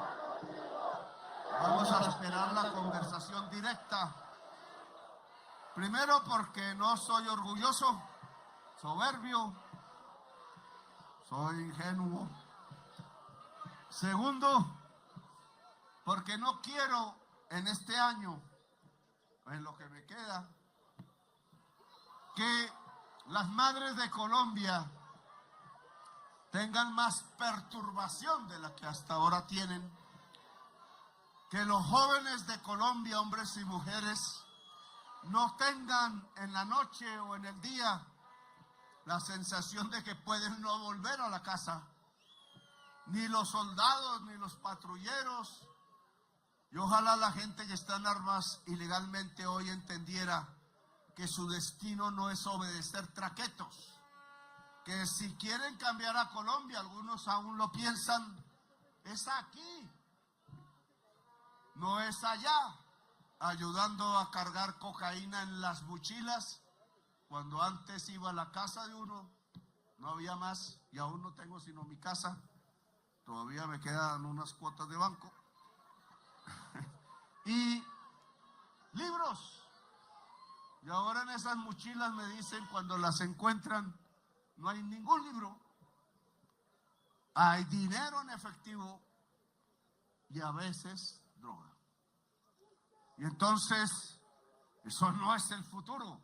Vamos a esperar la conversación directa. Primero, porque no soy orgulloso, soberbio, soy ingenuo. Segundo, porque no quiero en este año, en lo que me queda, que las madres de Colombia tengan más perturbación de la que hasta ahora tienen, que los jóvenes de Colombia, hombres y mujeres, no tengan en la noche o en el día la sensación de que pueden no volver a la casa, ni los soldados, ni los patrulleros, y ojalá la gente que está en armas ilegalmente hoy entendiera que su destino no es obedecer traquetos, que si quieren cambiar a Colombia, algunos aún lo piensan, es aquí, no es allá, ayudando a cargar cocaína en las mochilas, cuando antes iba a la casa de uno, no había más, y aún no tengo sino mi casa, todavía me quedan unas cuotas de banco, y libros. Y ahora en esas mochilas me dicen, cuando las encuentran, no hay ningún libro. Hay dinero en efectivo y a veces droga. Y entonces, eso no es el futuro.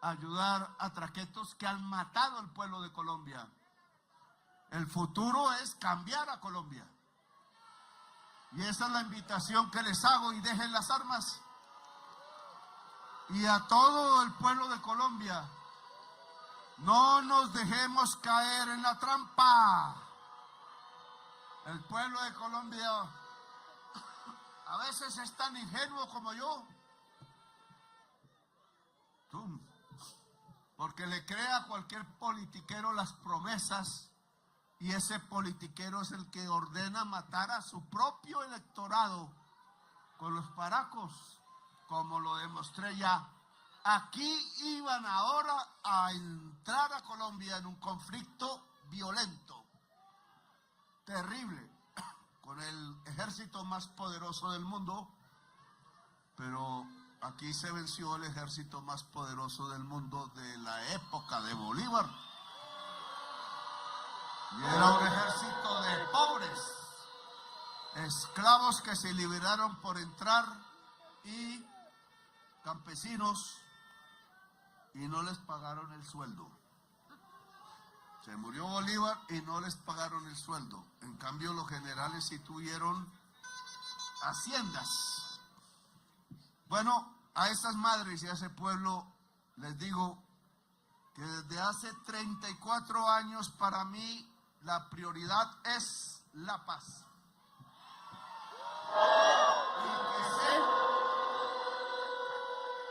Ayudar a traquetos que han matado al pueblo de Colombia. El futuro es cambiar a Colombia. Y esa es la invitación que les hago, y dejen las armas. Y a todo el pueblo de Colombia, No nos dejemos caer en la trampa. El pueblo de Colombia a veces es tan ingenuo como yo. Porque le crea a cualquier politiquero las promesas y ese politiquero es el que ordena matar a su propio electorado con los paracos, como lo demostré ya. Aquí iban ahora a entrar a Colombia en un conflicto violento, terrible, con el ejército más poderoso del mundo, pero aquí se venció el ejército más poderoso del mundo de la época de Bolívar. Y era un ejército de pobres, esclavos que se liberaron por entrar y campesinos y no les pagaron el sueldo. Se murió Bolívar y no les pagaron el sueldo. En cambio, los generales sí tuvieron haciendas. Bueno, a esas madres y a ese pueblo les digo que desde hace 34 años para mí la prioridad es la paz. Y que sé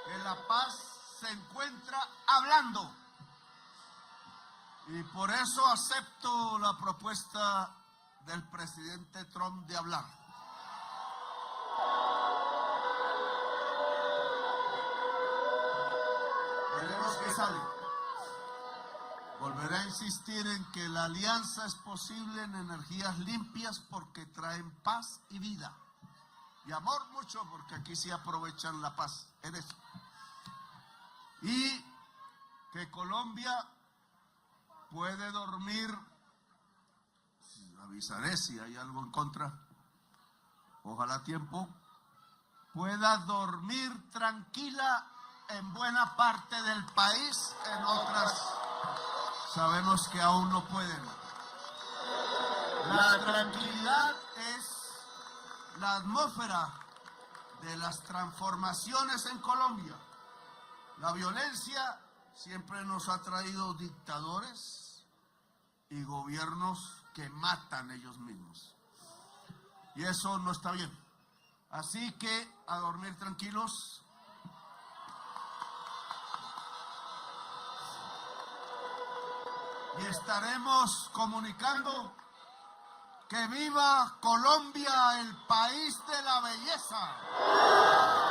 que la paz se encuentra hablando. Y por eso acepto la propuesta del presidente Trump de hablar. Veremos qué sale. Volveré a insistir en que la alianza es posible en energías limpias porque traen paz y vida. Y amor mucho, porque aquí sí aprovechan la paz en eso. Y que Colombia puede dormir, avisaré si hay algo en contra, ojalá a tiempo, pueda dormir tranquila en buena parte del país, en otras sabemos que aún no pueden. La tranquilidad es la atmósfera de las transformaciones en Colombia. La violencia siempre nos ha traído dictadores y gobiernos que matan ellos mismos. Y eso no está bien. Así que a dormir tranquilos. Y estaremos comunicando que viva Colombia, el país de la belleza.